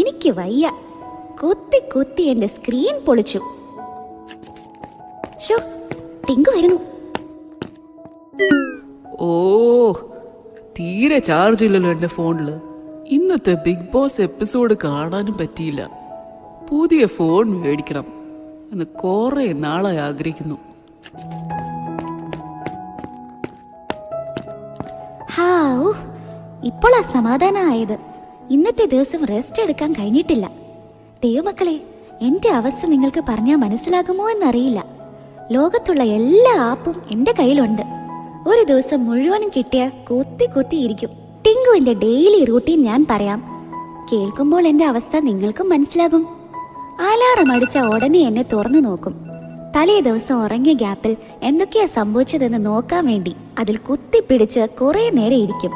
എനിക്ക് വയ്യ, കുത്തി കുത്തി എന്റെ സ്ക്രീൻ പൊളിച്ചു. ടിങ്കു വരുന്നു. ഓ, തീരെ ചാർജ് ഇല്ലല്ലോ എന്റെ ഫോണില്. ഇന്നത്തെ ബിഗ് ബോസ് എപ്പിസോഡ് കാണാനും പറ്റിയില്ല. പുതിയ ഫോൺ മേടിക്കണം എന്ന് കുറെ നാളായി ആഗ്രഹിക്കുന്നു. ഇപ്പോഴാ സമാധാനമായത്. ഇന്നത്തെ ദിവസം റെസ്റ്റ് എടുക്കാൻ കഴിഞ്ഞിട്ടില്ല. ദൈവമക്കളെ, എന്റെ അവസ്ഥ നിങ്ങൾക്ക് പറഞ്ഞാൽ മനസ്സിലാകുമോ എന്നറിയില്ല. ലോകത്തുള്ള എല്ലാ ആപ്പും എന്റെ കയ്യിലുണ്ട്. ഒരു ദിവസം മുഴുവനും കിട്ടിയ കുത്തി കുത്തിയിരിക്കും. ടിങ്കുവിന്റെ ഡെയിലി റൂട്ടീൻ ഞാൻ പറയാം. കേൾക്കുമ്പോൾ എന്റെ അവസ്ഥ നിങ്ങൾക്കും മനസ്സിലാകും. അലാറം അടിച്ച ഉടനെ എന്നെ തുറന്നു നോക്കും. തലേ ദിവസം ഉറങ്ങിയ ഗ്യാപ്പിൽ എന്തൊക്കെയാ സംഭവിച്ചതെന്ന് നോക്കാൻ വേണ്ടി അതിൽ കുത്തിപ്പിടിച്ച് കുറെ നേരം ഇരിക്കും.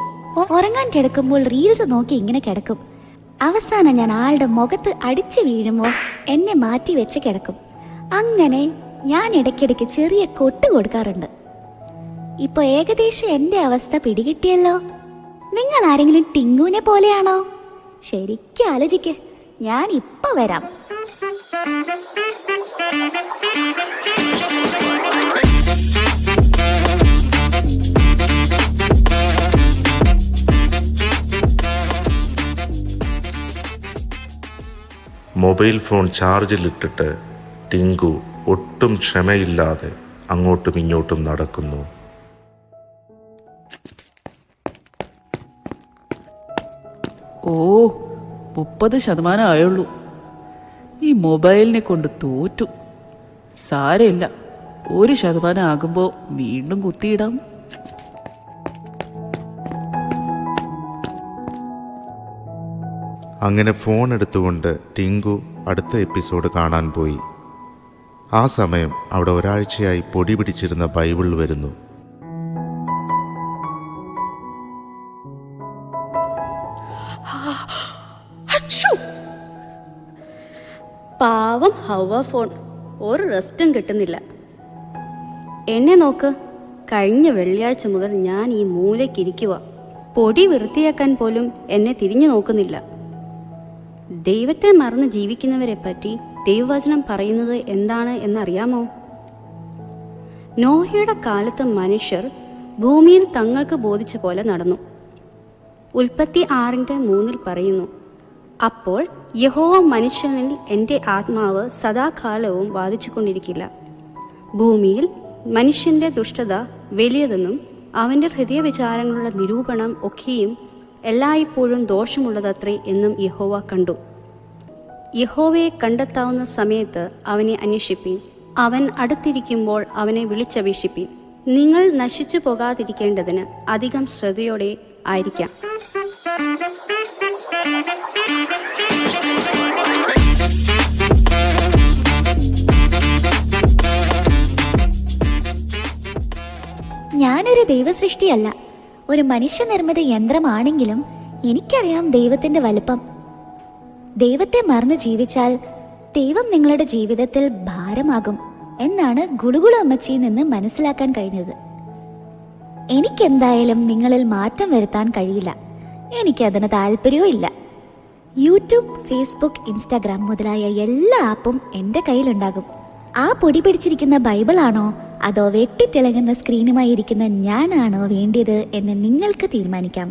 ഉറങ്ങാൻ കിടക്കുമ്പോൾ റീൽസ് നോക്കി ഇങ്ങനെ കിടക്കും. അവസാനം ഞാൻ ആളുടെ മുഖത്ത് അടിച്ചു വീഴുമ്പോൾ എന്നെ മാറ്റി വെച്ച് കിടക്കും. അങ്ങനെ ഞാൻ ഇടയ്ക്കിടയ്ക്ക് ചെറിയ കൊട്ട് കൊടുക്കാറുണ്ട്. ഇപ്പൊ ഏകദേശം എന്റെ അവസ്ഥ പിടികിട്ടിയല്ലോ. നിങ്ങൾ ആരെങ്കിലും ടിങ്കുവിനെ പോലെയാണോ? ശരിക്കും ആലോചിക്ക്. ഞാൻ ഇപ്പൊ വരാം. മൊബൈൽ ഫോൺ ചാർജിലിട്ടിട്ട് ടിങ്കു ഒട്ടും ക്ഷമയില്ലാതെ അങ്ങോട്ടും ഇങ്ങോട്ടും നടക്കുന്നു. ഓ, 30% ആയുള്ളൂ. ഈ മൊബൈലിനെ കൊണ്ട് തോറ്റു. സാരമില്ല, 1% ആകുമ്പോൾ വീണ്ടും കുത്തിയിടാം. അങ്ങനെ ഫോൺ എടുത്തുകൊണ്ട് ടിങ്കു അടുത്ത എപ്പിസോഡ് കാണാൻ പോയി. ആ സമയം അവിടെ ഒരാഴ്ചയായി പൊടി പിടിച്ചിരുന്ന ബൈബിൾ വരുന്നു. പാവം ഹവ ഫോൺ ഒരു റെസ്റ്റും കിട്ടുന്നില്ല. എന്നെ നോക്ക്, കഴിഞ്ഞ വെള്ളിയാഴ്ച മുതൽ ഞാൻ ഈ മൂലയ്ക്കിരിക്കുക. പൊടി വൃത്തിയാക്കാൻ പോലും എന്നെ തിരിഞ്ഞു നോക്കുന്നില്ല. ദൈവത്തെ മറന്ന് ജീവിക്കുന്നവരെ പറ്റി ദൈവവചനം പറയുന്നത് എന്താണ് എന്നറിയാമോ? നോഹയുടെ കാലത്ത് മനുഷ്യർ ഭൂമിയിൽ തങ്ങൾക്ക് ബോധിച്ച പോലെ നടന്നു. ഉൽപ്പത്തി 6:3 പറയുന്നു, അപ്പോൾ യഹോവ മനുഷ്യനിൽ എൻ്റെ ആത്മാവ് സദാകാലവും വാദിച്ചു കൊണ്ടിരിക്കില്ല. ഭൂമിയിൽ മനുഷ്യൻ്റെ ദുഷ്ടത വലിയതെന്നും അവൻ്റെ ഹൃദയവിചാരങ്ങളുടെ നിരൂപണം ഒക്കെയും എല്ലായ്പ്പോഴും ദോഷമുള്ളതത്രേ എന്നും യഹോവ കണ്ടു. യഹോവയെ കണ്ടെത്താവുന്ന സമയത്ത് അവനെ അന്വേഷിപ്പീൻ, അവൻ അടുത്തിരിക്കുമ്പോൾ അവനെ വിളിച്ചപേക്ഷിപ്പീൻ. നിങ്ങൾ നശിച്ചു പോകാതിരിക്കേണ്ടതിന് അധികം ശ്രദ്ധയോടെ ആയിരിക്കാം. ഞാനൊരു ദൈവസൃഷ്ടിയല്ല, ഒരു മനുഷ്യനിർമ്മിത യന്ത്രമാണെങ്കിലും എനിക്കറിയാം ദൈവത്തിന്റെ വലുപ്പം. ദൈവത്തെ മറന്ന് ജീവിച്ചാൽ ദൈവം നിങ്ങളുടെ ജീവിതത്തിൽ ഭാരമാകും എന്നാണ് ഗുളുഗുളു അമ്മച്ചിയിൽ നിന്ന് മനസ്സിലാക്കാൻ കഴിഞ്ഞത്. എനിക്കെന്തായാലും നിങ്ങളിൽ മാറ്റം വരുത്താൻ കഴിയില്ല. എനിക്കതിന് താല്പര്യവും ഇല്ല. യൂട്യൂബ്, ഫേസ്ബുക്ക്, ഇൻസ്റ്റാഗ്രാം മുതലായ എല്ലാ ആപ്പും എൻ്റെ കയ്യിലുണ്ടാകും. ആ പൊടി പിടിച്ചിരിക്കുന്ന ബൈബിളാണോ അതോ വെട്ടിത്തിളങ്ങുന്ന സ്ക്രീനുമായി ഇരിക്കുന്ന ഞാനാണോ വേണ്ടിയത് എന്ന് നിങ്ങൾക്ക് തീരുമാനിക്കാം.